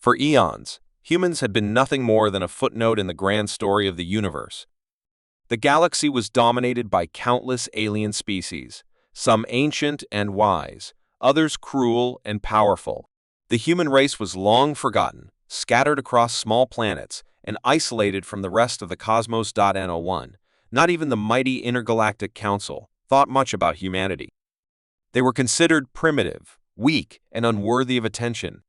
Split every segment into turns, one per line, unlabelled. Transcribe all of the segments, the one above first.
For eons, humans had been nothing more than a footnote in the grand story of the universe. The galaxy was dominated by countless alien species, some ancient and wise, others cruel and powerful. The human race was long forgotten, scattered across small planets, and isolated from the rest of the cosmos. No one, not even the mighty Intergalactic Council, thought much about humanity. They were considered primitive, weak, and unworthy of attention.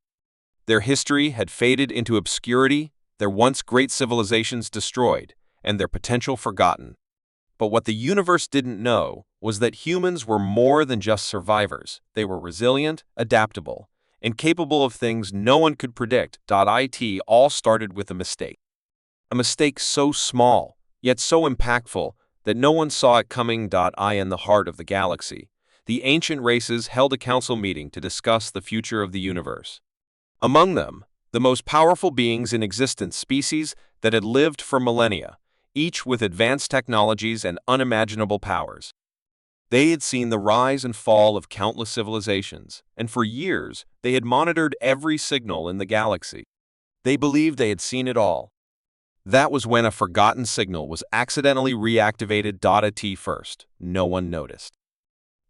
Their history had faded into obscurity, their once great civilizations destroyed, and their potential forgotten. But what the universe didn't know was that humans were more than just survivors. They were resilient, adaptable, and capable of things no one could predict. It all started with a mistake. A mistake so small, yet so impactful, that no one saw it coming. In the heart of the galaxy, the ancient races held a council meeting to discuss the future of the universe. Among them, the most powerful beings in existence, species that had lived for millennia, each with advanced technologies and unimaginable powers. They had seen the rise and fall of countless civilizations, and for years they had monitored every signal in the galaxy. They believed they had seen it all. That was when a forgotten signal was accidentally reactivated. At first, no one noticed.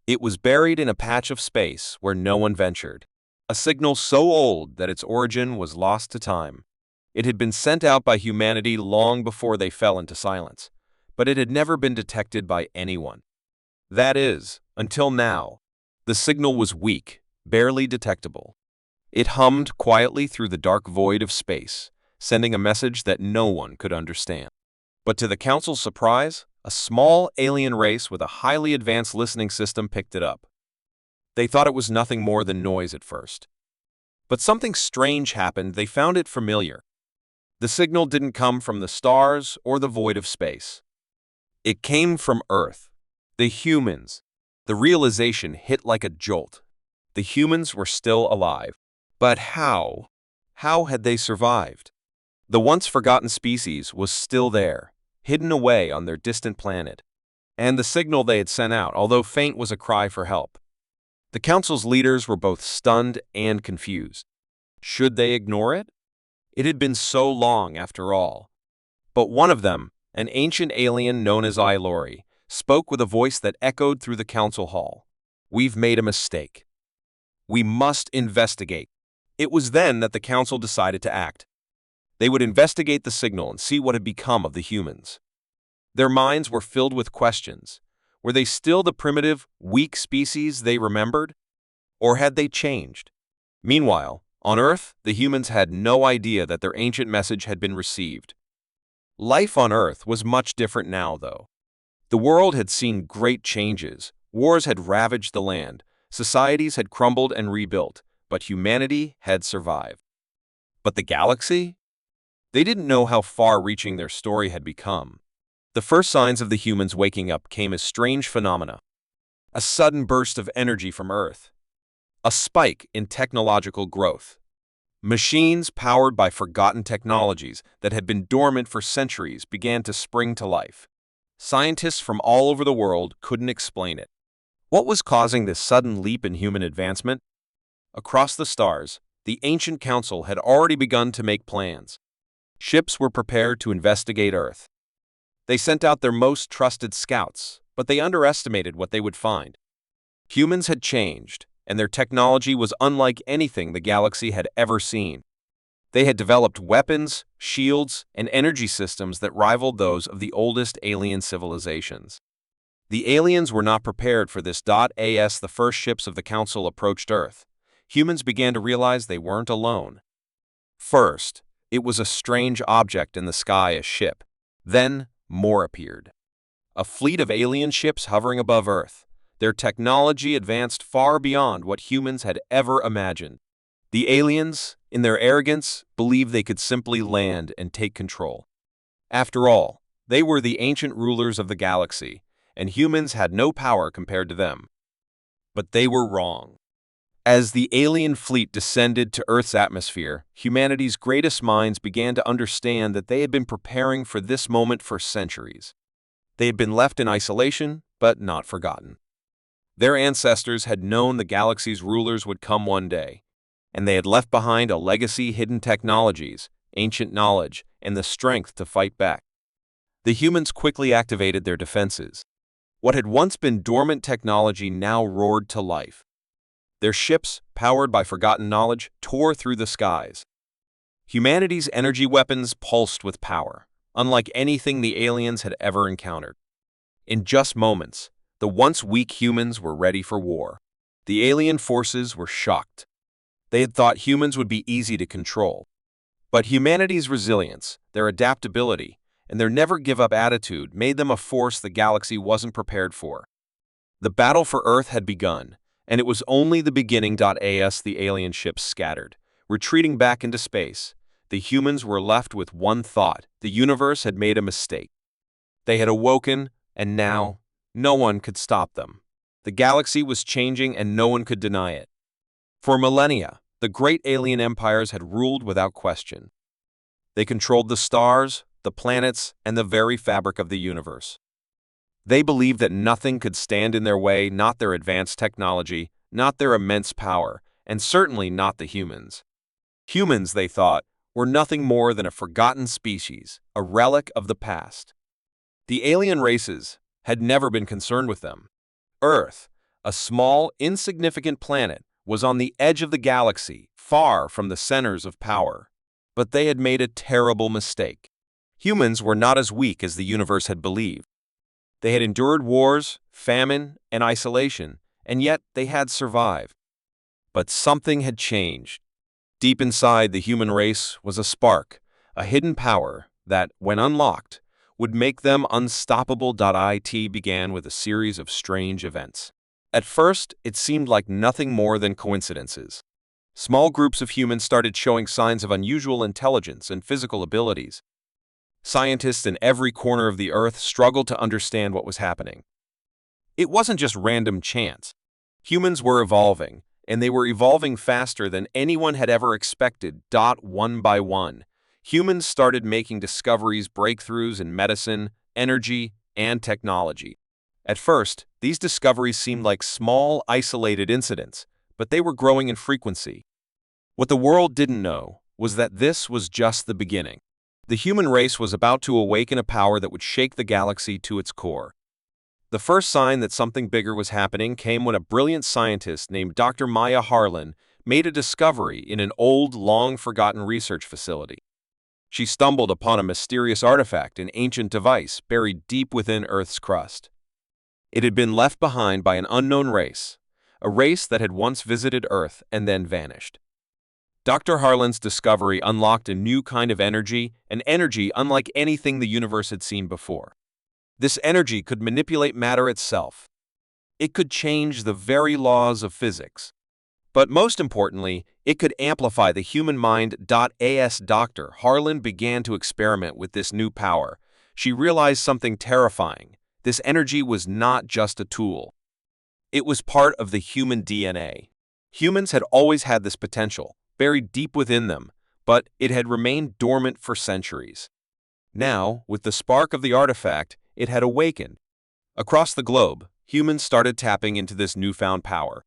It was buried in a patch of space where no one ventured. A signal so old that its origin was lost to time. It had been sent out by humanity long before they fell into silence, but it had never been detected by anyone. That is, until now. The signal was weak, barely detectable. It hummed quietly through the dark void of space, sending a message that no one could understand. But to the Council's surprise, a small alien race with a highly advanced listening system picked it up. They thought it was nothing more than noise at first. But something strange happened. They found it familiar. The signal didn't come from the stars or the void of space. It came from Earth. The humans. The realization hit like a jolt. The humans were still alive. But how? How had they survived? The once forgotten species was still there, hidden away on their distant planet. And the signal they had sent out, although faint, was a cry for help. The Council's leaders were both stunned and confused. Should they ignore it? It had been so long, after all. But one of them, an ancient alien known as Ilori, spoke with a voice that echoed through the council hall. "We've made a mistake. We must investigate." It was then that the council decided to act. They would investigate the signal and see what had become of the humans. Their minds were filled with questions. Were they still the primitive, weak species they remembered? Or had they changed? Meanwhile, on Earth, the humans had no idea that their ancient message had been received. Life on Earth was much different now, though. The world had seen great changes. Wars had ravaged the land. Societies had crumbled and rebuilt, but humanity had survived. But the galaxy? They didn't know how far-reaching their story had become. The first signs of the humans waking up came as strange phenomena. A sudden burst of energy from Earth. A spike in technological growth. Machines powered by forgotten technologies that had been dormant for centuries began to spring to life. Scientists from all over the world couldn't explain it. What was causing this sudden leap in human advancement? Across the stars, the ancient council had already begun to make plans. Ships were prepared to investigate Earth. They sent out their most trusted scouts, but they underestimated what they would find. Humans had changed, and their technology was unlike anything the galaxy had ever seen. They had developed weapons, shields, and energy systems that rivaled those of the oldest alien civilizations. The aliens were not prepared for this. As the first ships of the Council approached Earth, humans began to realize they weren't alone. First, it was a strange object in the sky, a ship. Then, more appeared. A fleet of alien ships hovering above Earth. Their technology advanced far beyond what humans had ever imagined. The aliens, in their arrogance, believed they could simply land and take control. After all, they were the ancient rulers of the galaxy, and humans had no power compared to them. But they were wrong. As the alien fleet descended to Earth's atmosphere, humanity's greatest minds began to understand that they had been preparing for this moment for centuries. They had been left in isolation, but not forgotten. Their ancestors had known the galaxy's rulers would come one day, and they had left behind a legacy: hidden technologies, ancient knowledge, and the strength to fight back. The humans quickly activated their defenses. What had once been dormant technology now roared to life. Their ships, powered by forgotten knowledge, tore through the skies. Humanity's energy weapons pulsed with power, unlike anything the aliens had ever encountered. In just moments, the once weak humans were ready for war. The alien forces were shocked. They had thought humans would be easy to control. But humanity's resilience, their adaptability, and their never-give-up attitude made them a force the galaxy wasn't prepared for. The battle for Earth had begun, and it was only the beginning. As the alien ships scattered, retreating back into space, the humans were left with one thought: the universe had made a mistake. They had awoken, and now, no one could stop them. The galaxy was changing, and no one could deny it. For millennia, the great alien empires had ruled without question. They controlled the stars, the planets, and the very fabric of the universe. They believed that nothing could stand in their way, not their advanced technology, not their immense power, and certainly not the humans. Humans, they thought, were nothing more than a forgotten species, a relic of the past. The alien races had never been concerned with them. Earth, a small, insignificant planet, was on the edge of the galaxy, far from the centers of power. But they had made a terrible mistake. Humans were not as weak as the universe had believed. They had endured wars, famine, and isolation, and yet they had survived. But something had changed. Deep inside the human race was a spark, a hidden power that, when unlocked, would make them unstoppable. It began with a series of strange events. At first, it seemed like nothing more than coincidences. Small groups of humans started showing signs of unusual intelligence and physical abilities. Scientists in every corner of the Earth struggled to understand what was happening. It wasn't just random chance. Humans were evolving, and they were evolving faster than anyone had ever expected. One by one, humans started making discoveries, breakthroughs in medicine, energy, and technology. At first, these discoveries seemed like small, isolated incidents, but they were growing in frequency. What the world didn't know was that this was just the beginning. The human race was about to awaken a power that would shake the galaxy to its core. The first sign that something bigger was happening came when a brilliant scientist named Dr. Maya Harlan made a discovery in an old, long-forgotten research facility. She stumbled upon a mysterious artifact, an ancient device buried deep within Earth's crust. It had been left behind by an unknown race, a race that had once visited Earth and then vanished. Dr. Harlan's discovery unlocked a new kind of energy, an energy unlike anything the universe had seen before. This energy could manipulate matter itself. It could change the very laws of physics. But most importantly, it could amplify the human mind. As Dr. Harlan began to experiment with this new power, she realized something terrifying. This energy was not just a tool. It was part of the human DNA. Humans had always had this potential, buried deep within them, but it had remained dormant for centuries. Now, with the spark of the artifact, it had awakened. Across the globe, humans started tapping into this newfound power.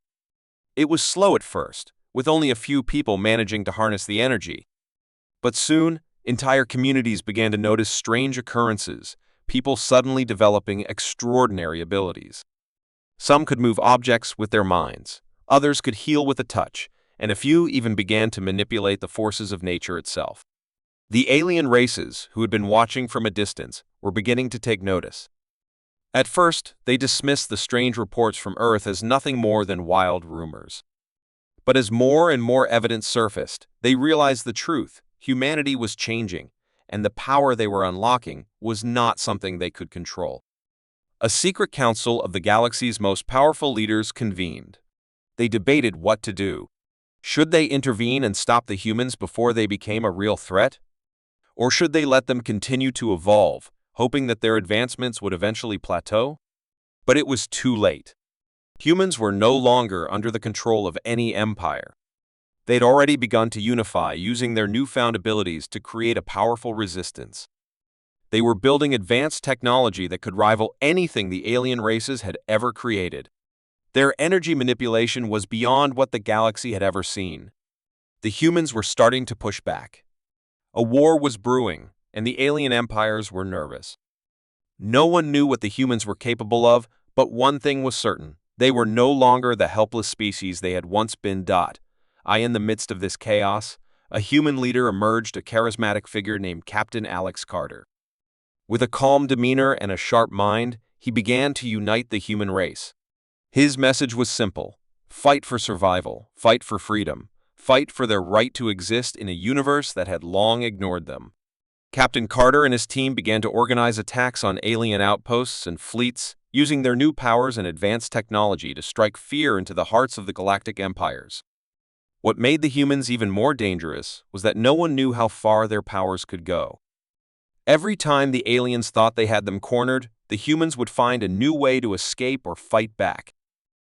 It was slow at first, with only a few people managing to harness the energy. But soon, entire communities began to notice strange occurrences, people suddenly developing extraordinary abilities. Some could move objects with their minds, others could heal with a touch, and a few even began to manipulate the forces of nature itself. The alien races, who had been watching from a distance, were beginning to take notice. At first, they dismissed the strange reports from Earth as nothing more than wild rumors. But as more and more evidence surfaced, they realized the truth: humanity was changing, and the power they were unlocking was not something they could control. A secret council of the galaxy's most powerful leaders convened. They debated what to do. Should they intervene and stop the humans before they became a real threat? Or should they let them continue to evolve, hoping that their advancements would eventually plateau? But it was too late. Humans were no longer under the control of any empire. They'd already begun to unify, using their newfound abilities to create a powerful resistance. They were building advanced technology that could rival anything the alien races had ever created. Their energy manipulation was beyond what the galaxy had ever seen. The humans were starting to push back. A war was brewing, and the alien empires were nervous. No one knew what the humans were capable of, but one thing was certain. They were no longer the helpless species they had once been. In the midst of this chaos, a human leader emerged, a charismatic figure named Captain Alex Carter. With a calm demeanor and a sharp mind, he began to unite the human race. His message was simple: fight for survival, fight for freedom, fight for their right to exist in a universe that had long ignored them. Captain Carter and his team began to organize attacks on alien outposts and fleets, using their new powers and advanced technology to strike fear into the hearts of the galactic empires. What made the humans even more dangerous was that no one knew how far their powers could go. Every time the aliens thought they had them cornered, the humans would find a new way to escape or fight back.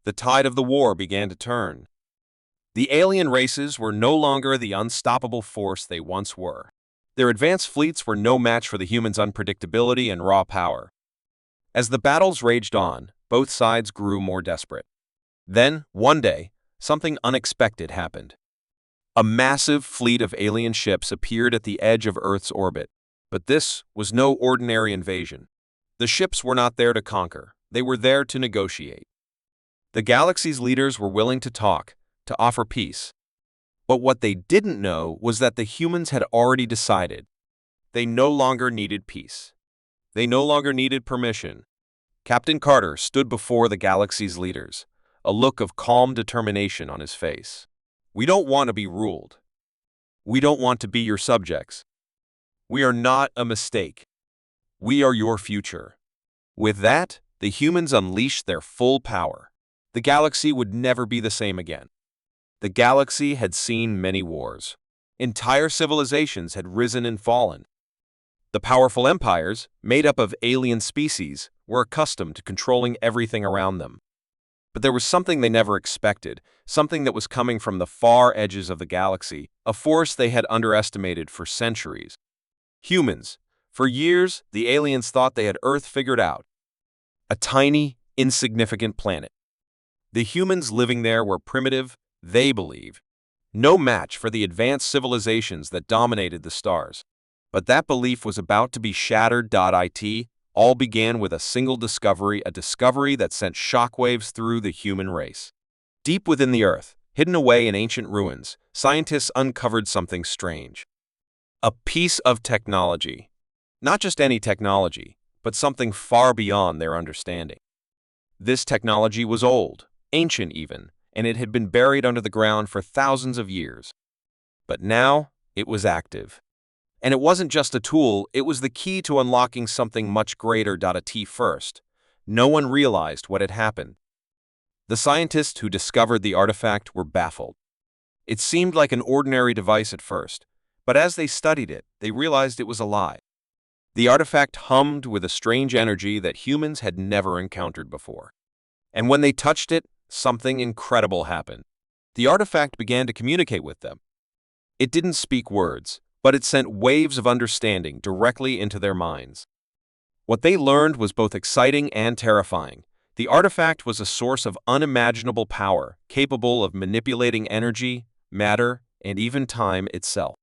The tide of the war began to turn. The alien races were no longer the unstoppable force they once were. Their advanced fleets were no match for the humans' unpredictability and raw power. As the battles raged on, both sides grew more desperate. Then, one day, something unexpected happened. A massive fleet of alien ships appeared at the edge of Earth's orbit. But this was no ordinary invasion. The ships were not there to conquer. They were there to negotiate. The galaxy's leaders were willing to talk, to offer peace. But what they didn't know was that the humans had already decided. They no longer needed peace. They no longer needed permission. Captain Carter stood before the galaxy's leaders, a look of calm determination on his face. "We don't want to be ruled. We don't want to be your subjects. We are not a mistake. We are your future." With that, the humans unleashed their full power. The galaxy would never be the same again. The galaxy had seen many wars. Entire civilizations had risen and fallen. The powerful empires, made up of alien species, were accustomed to controlling everything around them. But there was something they never expected, something that was coming from the far edges of the galaxy, a force they had underestimated for centuries. Humans. For years, the aliens thought they had Earth figured out. A tiny, insignificant planet. The humans living there were primitive, they believed. No match for the advanced civilizations that dominated the stars. But that belief was about to be shattered. It all began with a single discovery, a discovery that sent shockwaves through the human race. Deep within the Earth, hidden away in ancient ruins, scientists uncovered something strange. A piece of technology. Not just any technology, but something far beyond their understanding. This technology was old, ancient even, and it had been buried under the ground for thousands of years. But now, it was active. And it wasn't just a tool, it was the key to unlocking something much greater. At first, no one realized what had happened. The scientists who discovered the artifact were baffled. It seemed like an ordinary device at first, but as they studied it, they realized it was alive. The artifact hummed with a strange energy that humans had never encountered before. And when they touched it, something incredible happened. The artifact began to communicate with them. It didn't speak words, but it sent waves of understanding directly into their minds. What they learned was both exciting and terrifying. The artifact was a source of unimaginable power, capable of manipulating energy, matter, and even time itself.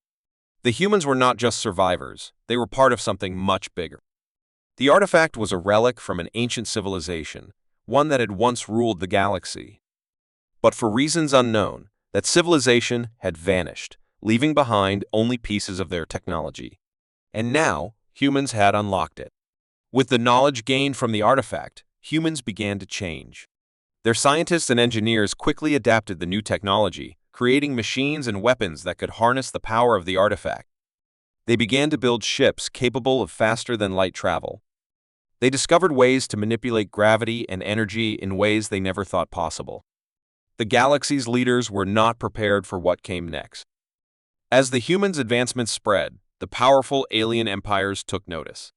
The humans were not just survivors, they were part of something much bigger. The artifact was a relic from an ancient civilization, one that had once ruled the galaxy. But for reasons unknown, that civilization had vanished, leaving behind only pieces of their technology. And now, humans had unlocked it. With the knowledge gained from the artifact, humans began to change. Their scientists and engineers quickly adapted the new technology, creating machines and weapons that could harness the power of the artifact. They began to build ships capable of faster-than-light travel. They discovered ways to manipulate gravity and energy in ways they never thought possible. The galaxy's leaders were not prepared for what came next. As the humans' advancements spread, the powerful alien empires took notice.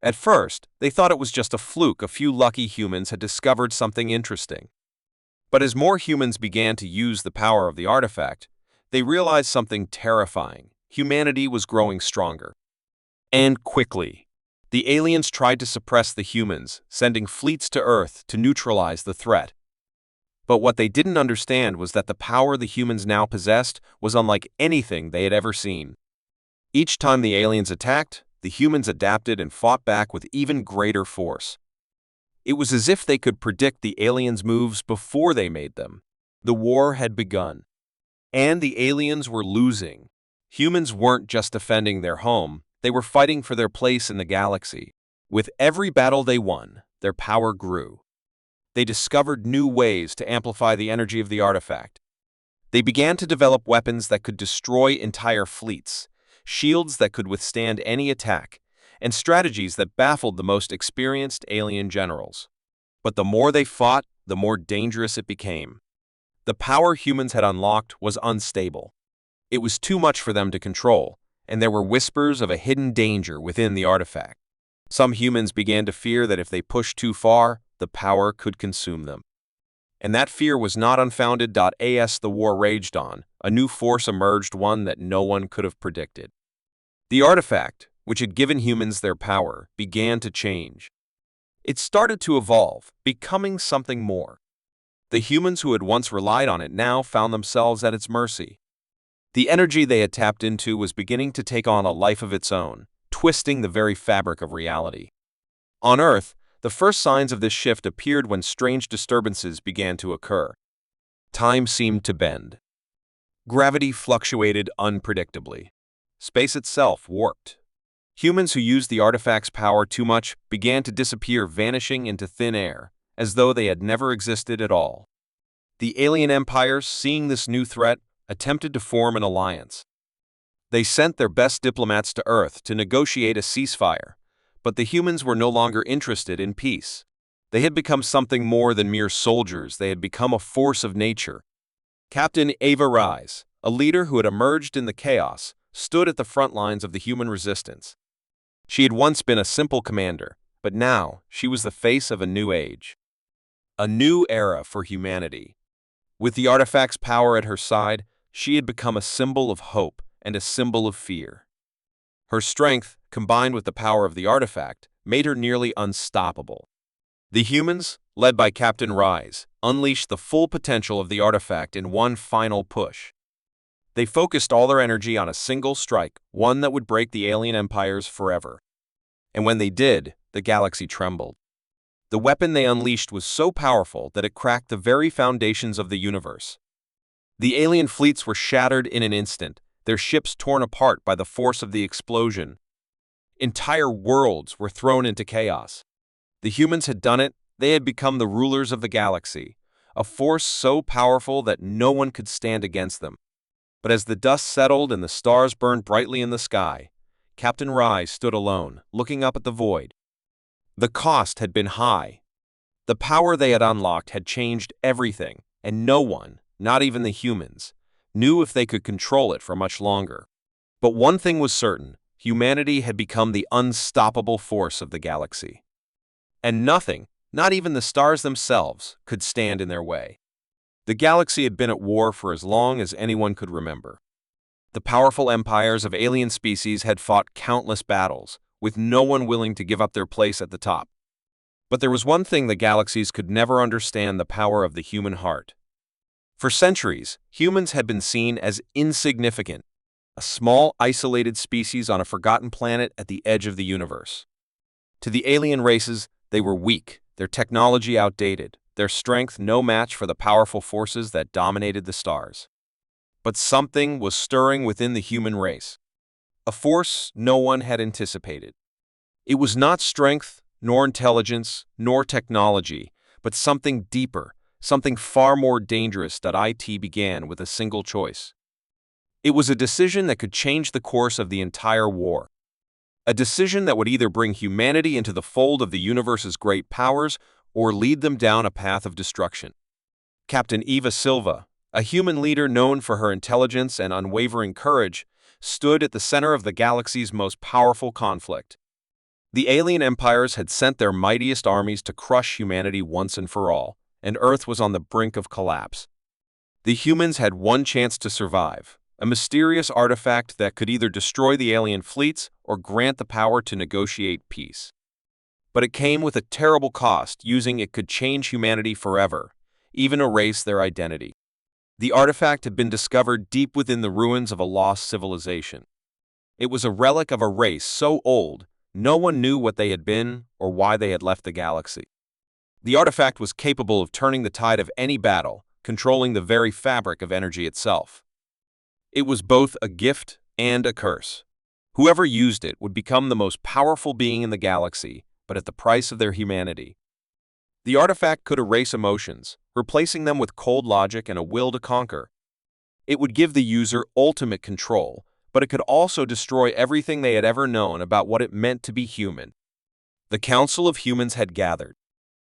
At first, they thought it was just a fluke. A few lucky humans had discovered something interesting. But as more humans began to use the power of the artifact, they realized something terrifying. Humanity was growing stronger. And quickly. The aliens tried to suppress the humans, sending fleets to Earth to neutralize the threat. But what they didn't understand was that the power the humans now possessed was unlike anything they had ever seen. Each time the aliens attacked, the humans adapted and fought back with even greater force. It was as if they could predict the aliens' moves before they made them. The war had begun. And the aliens were losing. Humans weren't just defending their home, they were fighting for their place in the galaxy. With every battle they won, their power grew. They discovered new ways to amplify the energy of the artifact. They began to develop weapons that could destroy entire fleets, shields that could withstand any attack, and strategies that baffled the most experienced alien generals. But the more they fought, the more dangerous it became. The power humans had unlocked was unstable. It was too much for them to control, and there were whispers of a hidden danger within the artifact. Some humans began to fear that if they pushed too far, the power could consume them. And that fear was not unfounded. As the war raged on, a new force emerged, one that no one could have predicted. The artifact, which had given humans their power, began to change. It started to evolve, becoming something more. The humans who had once relied on it now found themselves at its mercy. The energy they had tapped into was beginning to take on a life of its own, twisting the very fabric of reality. On Earth, the first signs of this shift appeared when strange disturbances began to occur. Time seemed to bend. Gravity fluctuated unpredictably. Space itself warped. Humans who used the artifact's power too much began to disappear, vanishing into thin air, as though they had never existed at all. The alien empires, seeing this new threat, attempted to form an alliance. They sent their best diplomats to Earth to negotiate a ceasefire, but the humans were no longer interested in peace. They had become something more than mere soldiers. They had become a force of nature. Captain Ava Rise, a leader who had emerged in the chaos, stood at the front lines of the human resistance. She had once been a simple commander, but now she was the face of a new age. A new era for humanity. With the artifact's power at her side, she had become a symbol of hope and a symbol of fear. Her strength, combined with the power of the artifact, made her nearly unstoppable. The humans, led by Captain Rise, unleashed the full potential of the artifact in one final push. They focused all their energy on a single strike, one that would break the alien empires forever. And when they did, the galaxy trembled. The weapon they unleashed was so powerful that it cracked the very foundations of the universe. The alien fleets were shattered in an instant, their ships torn apart by the force of the explosion. Entire worlds were thrown into chaos. The humans had done it. They had become the rulers of the galaxy, a force so powerful that no one could stand against them. But as the dust settled and the stars burned brightly in the sky, Captain Rise stood alone, looking up at the void. The cost had been high. The power they had unlocked had changed everything, and no one, not even the humans, knew if they could control it for much longer. But one thing was certain: humanity had become the unstoppable force of the galaxy. And nothing, not even the stars themselves, could stand in their way. The galaxy had been at war for as long as anyone could remember. The powerful empires of alien species had fought countless battles, with no one willing to give up their place at the top. But there was one thing the galaxies could never understand: the power of the human heart. For centuries, humans had been seen as insignificant, a small, isolated species on a forgotten planet at the edge of the universe. To the alien races, they were weak, their technology outdated, their strength no match for the powerful forces that dominated the stars. But something was stirring within the human race, a force no one had anticipated. It was not strength, nor intelligence, nor technology, but something deeper, something far more dangerous. It began with a single choice. It was a decision that could change the course of the entire war. A decision that would either bring humanity into the fold of the universe's great powers or lead them down a path of destruction. Captain Eva Silva, a human leader known for her intelligence and unwavering courage, stood at the center of the galaxy's most powerful conflict. The alien empires had sent their mightiest armies to crush humanity once and for all, and Earth was on the brink of collapse. The humans had one chance to survive: a mysterious artifact that could either destroy the alien fleets or grant the power to negotiate peace. But it came with a terrible cost. Using it could change humanity forever. even erase their identity. The artifact had been discovered deep within the ruins of a lost civilization. It was a relic of a race so old, no one knew what they had been or why they had left the galaxy. The artifact was capable of turning the tide of any battle, controlling the very fabric of energy itself. It was both a gift and a curse. Whoever used it would become the most powerful being in the galaxy, but at the price of their humanity. The artifact could erase emotions, replacing them with cold logic and a will to conquer. It would give the user ultimate control, but it could also destroy everything they had ever known about what it meant to be human. The Council of Humans had gathered.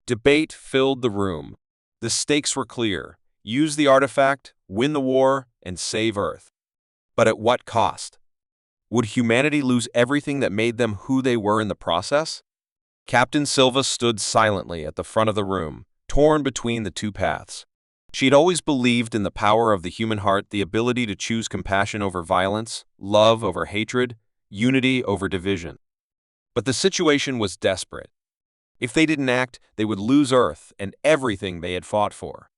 Debate filled the room. The stakes were clear: use the artifact, win the war, and save Earth. But at what cost? Would humanity lose everything that made them who they were in the process? Captain Silva stood silently at the front of the room, torn between the two paths. She had always believed in the power of the human heart, the ability to choose compassion over violence, love over hatred, unity over division. But the situation was desperate. If they didn't act, they would lose Earth and everything they had fought for.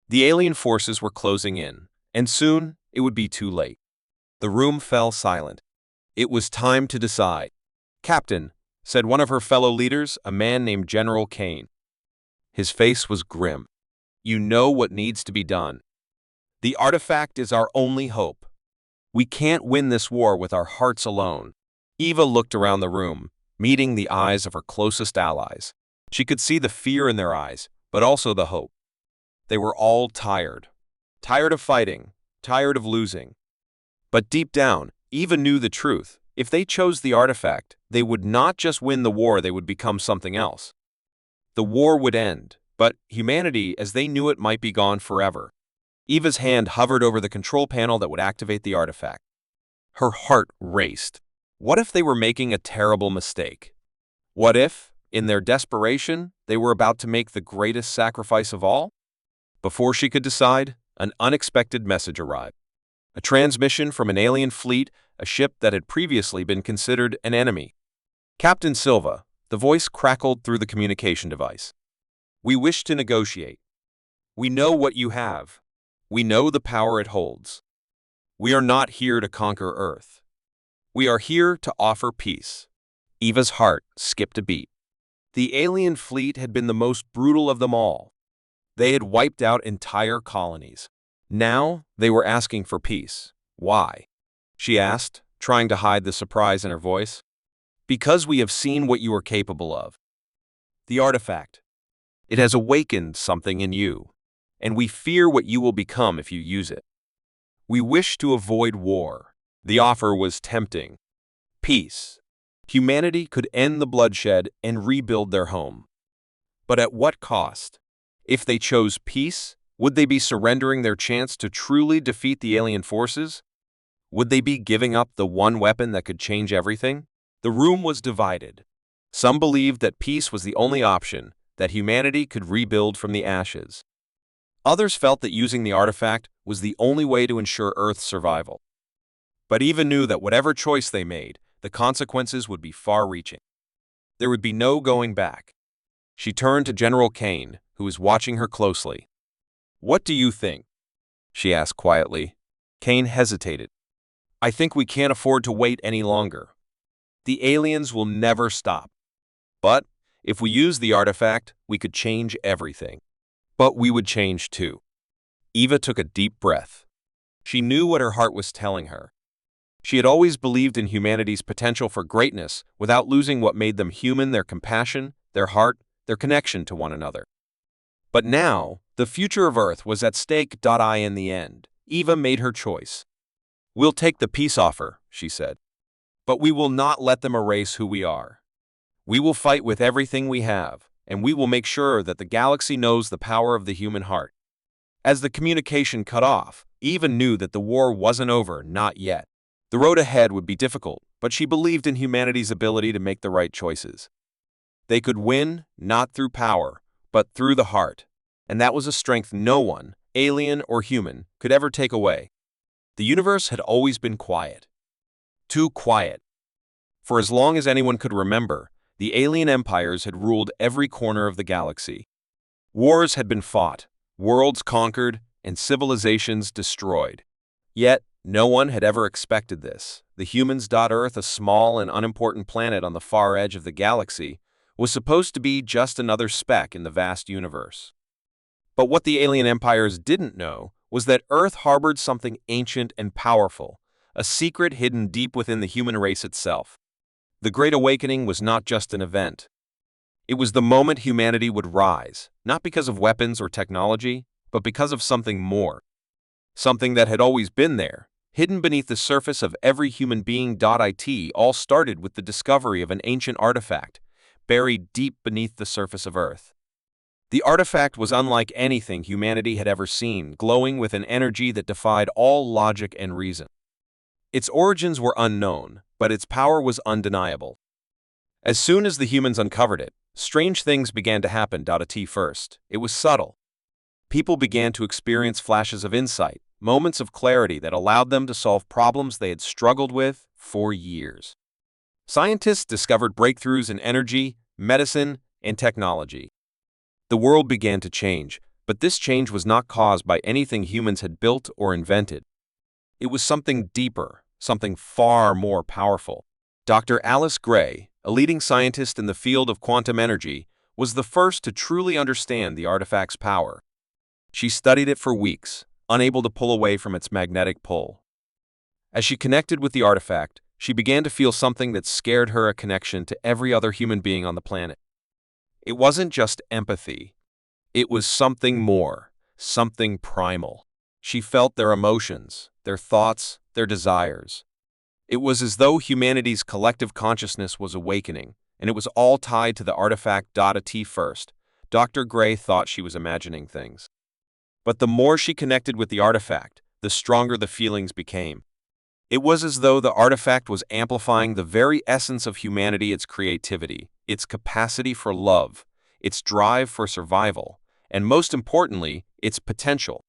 The alien forces were closing in, and soon it would be too late. The room fell silent. It was time to decide. "Captain," said one of her fellow leaders, a man named General Kane. His face was grim. "You know what needs to be done. The artifact is our only hope. We can't win this war with our hearts alone." Eva looked around the room, meeting the eyes of her closest allies. She could see the fear in their eyes, but also the hope. They were all tired. Tired of fighting, tired of losing. But deep down, Eva knew the truth. If they chose the artifact, they would not just win the war, they would become something else. The war would end, but humanity as they knew it might be gone forever. Eva's hand hovered over the control panel that would activate the artifact. Her heart raced. What if they were making a terrible mistake? What if, in their desperation, they were about to make the greatest sacrifice of all? Before she could decide, an unexpected message arrived. A transmission from an alien fleet, a ship that had previously been considered an enemy. "Captain Silva," the voice crackled through the communication device. "We wish to negotiate. We know what you have. We know the power it holds. We are not here to conquer Earth. We are here to offer peace." Eva's heart skipped a beat. The alien fleet had been the most brutal of them all. They had wiped out entire colonies. Now they were asking for peace. "Why?" she asked, trying to hide the surprise in her voice. "Because we have seen what you are capable of. The artifact. It has awakened something in you, and we fear what you will become if you use it. We wish to avoid war." The offer was tempting. Peace. Humanity could end the bloodshed and rebuild their home. But at what cost? If they chose peace, would they be surrendering their chance to truly defeat the alien forces? Would they be giving up the one weapon that could change everything? The room was divided. Some believed that peace was the only option, that humanity could rebuild from the ashes. Others felt that using the artifact was the only way to ensure Earth's survival. But Eva knew that whatever choice they made, the consequences would be far-reaching. There would be no going back. She turned to General Kane, who was watching her closely. "What do you think?" she asked quietly. Kane hesitated. "I think we can't afford to wait any longer. The aliens will never stop. But if we use the artifact, we could change everything. But we would change too." Eva took a deep breath. She knew what her heart was telling her. She had always believed in humanity's potential for greatness without losing what made them human: their compassion, their heart, their connection to one another. But now, the future of Earth was at stake. In the end, Eva made her choice. "We'll take the peace offer," she said. "But we will not let them erase who we are. We will fight with everything we have, and we will make sure that the galaxy knows the power of the human heart." As the communication cut off, Eva knew that the war wasn't over, not yet. The road ahead would be difficult, but she believed in humanity's ability to make the right choices. They could win, not through power, but through the heart, and that was a strength no one, alien or human, could ever take away. The universe had always been quiet. Too quiet. For as long as anyone could remember, the alien empires had ruled every corner of the galaxy. Wars had been fought, worlds conquered, and civilizations destroyed. Yet, no one had ever expected this. The humans. Earth, a small and unimportant planet on the far edge of the galaxy, was supposed to be just another speck in the vast universe. But what the alien empires didn't know was that Earth harbored something ancient and powerful, a secret hidden deep within the human race itself. The Great Awakening was not just an event. It was the moment humanity would rise, not because of weapons or technology, but because of something more. Something that had always been there, hidden beneath the surface of every human being. It all started with the discovery of an ancient artifact, buried deep beneath the surface of Earth. The artifact was unlike anything humanity had ever seen, glowing with an energy that defied all logic and reason. Its origins were unknown, but its power was undeniable. As soon as the humans uncovered it, strange things began to happen. First, it was subtle. People began to experience flashes of insight, moments of clarity that allowed them to solve problems they had struggled with for years. Scientists discovered breakthroughs in energy, medicine, and technology. The world began to change, but this change was not caused by anything humans had built or invented. It was something deeper, something far more powerful. Dr. Alice Gray, a leading scientist in the field of quantum energy, was the first to truly understand the artifact's power. She studied it for weeks, unable to pull away from its magnetic pull. As she connected with the artifact, she began to feel something that scared her, a connection to every other human being on the planet. It wasn't just empathy. It was something more, something primal. She felt their emotions, their thoughts, their desires. It was as though humanity's collective consciousness was awakening, and it was all tied to the artifact. At first, Dr. Gray thought she was imagining things. But the more she connected with the artifact, the stronger the feelings became. It was as though the artifact was amplifying the very essence of humanity, its creativity, its capacity for love, its drive for survival, and most importantly, its potential.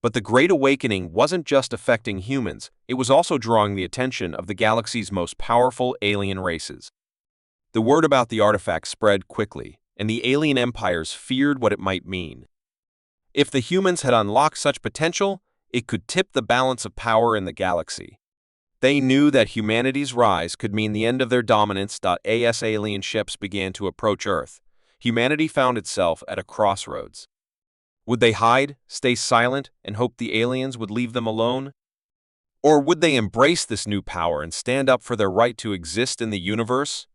But the Great Awakening wasn't just affecting humans, it was also drawing the attention of the galaxy's most powerful alien races. The word about the artifact spread quickly, and the alien empires feared what it might mean. If the humans had unlocked such potential, it could tip the balance of power in the galaxy. They knew that humanity's rise could mean the end of their dominance. As alien ships began to approach Earth, humanity found itself at a crossroads. Would they hide, stay silent, and hope the aliens would leave them alone? Or would they embrace this new power and stand up for their right to exist in the universe?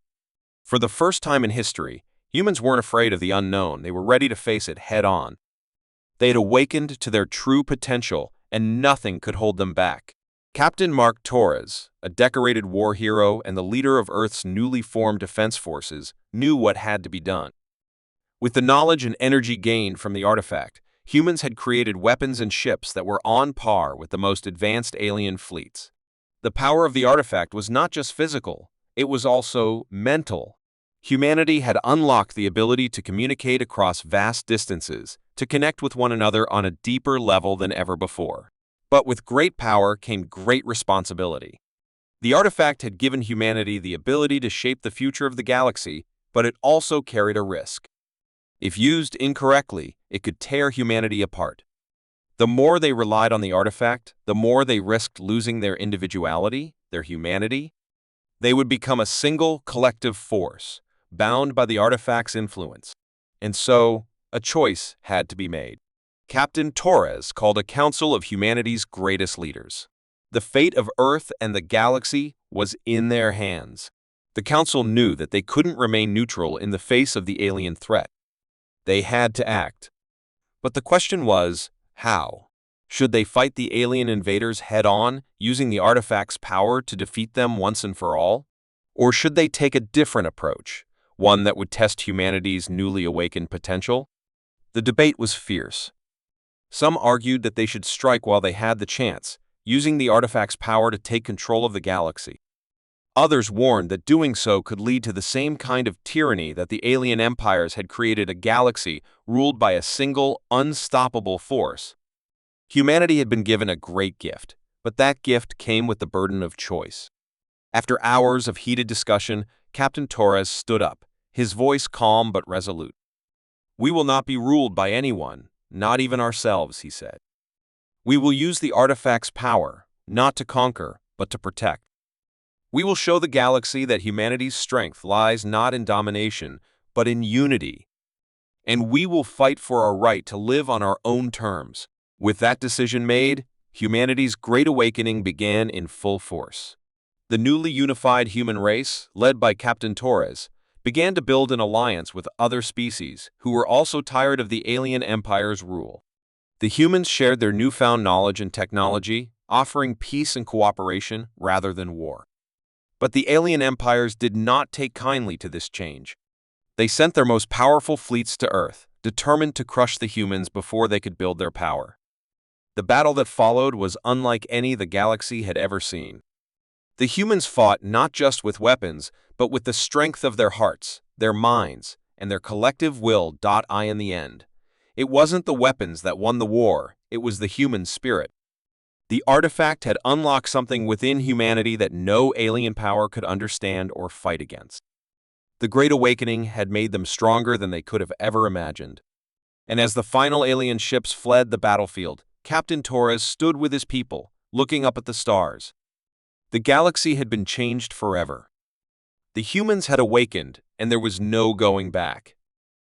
For the first time in history, humans weren't afraid of the unknown, they were ready to face it head-on. They had awakened to their true potential, and nothing could hold them back. Captain Mark Torres, a decorated war hero and the leader of Earth's newly formed defense forces, knew what had to be done. With the knowledge and energy gained from the artifact, humans had created weapons and ships that were on par with the most advanced alien fleets. The power of the artifact was not just physical, it was also mental. Humanity had unlocked the ability to communicate across vast distances, to connect with one another on a deeper level than ever before. But with great power came great responsibility. The artifact had given humanity the ability to shape the future of the galaxy, but it also carried a risk. If used incorrectly, it could tear humanity apart. The more they relied on the artifact, the more they risked losing their individuality, their humanity. They would become a single, collective force, bound by the artifact's influence. And so, a choice had to be made. Captain Torres called a council of humanity's greatest leaders. The fate of Earth and the galaxy was in their hands. The council knew that they couldn't remain neutral in the face of the alien threat. They had to act. But the question was, how? Should they fight the alien invaders head-on, using the artifact's power to defeat them once and for all? Or should they take a different approach, one that would test humanity's newly awakened potential? The debate was fierce. Some argued that they should strike while they had the chance, using the artifact's power to take control of the galaxy. Others warned that doing so could lead to the same kind of tyranny that the alien empires had created, a galaxy ruled by a single, unstoppable force. Humanity had been given a great gift, but that gift came with the burden of choice. After hours of heated discussion, Captain Torres stood up, his voice calm but resolute. "We will not be ruled by anyone, not even ourselves, he said. We will use the artifact's power, not to conquer, but to protect. We will show the galaxy that humanity's strength lies not in domination, but in unity. And we will fight for our right to live on our own terms. With that decision made, humanity's Great Awakening began in full force. The newly unified human race, led by Captain Torres, began to build an alliance with other species who were also tired of the alien empire's rule. The humans shared their newfound knowledge and technology, offering peace and cooperation rather than war. But the alien empires did not take kindly to this change. They sent their most powerful fleets to Earth, determined to crush the humans before they could build their power. The battle that followed was unlike any the galaxy had ever seen. The humans fought not just with weapons, but with the strength of their hearts, their minds, and their collective will. In the end, it wasn't the weapons that won the war, it was the human spirit. The artifact had unlocked something within humanity that no alien power could understand or fight against. The Great Awakening had made them stronger than they could have ever imagined. And as the final alien ships fled the battlefield, Captain Torres stood with his people, looking up at the stars. The galaxy had been changed forever. The humans had awakened, and there was no going back.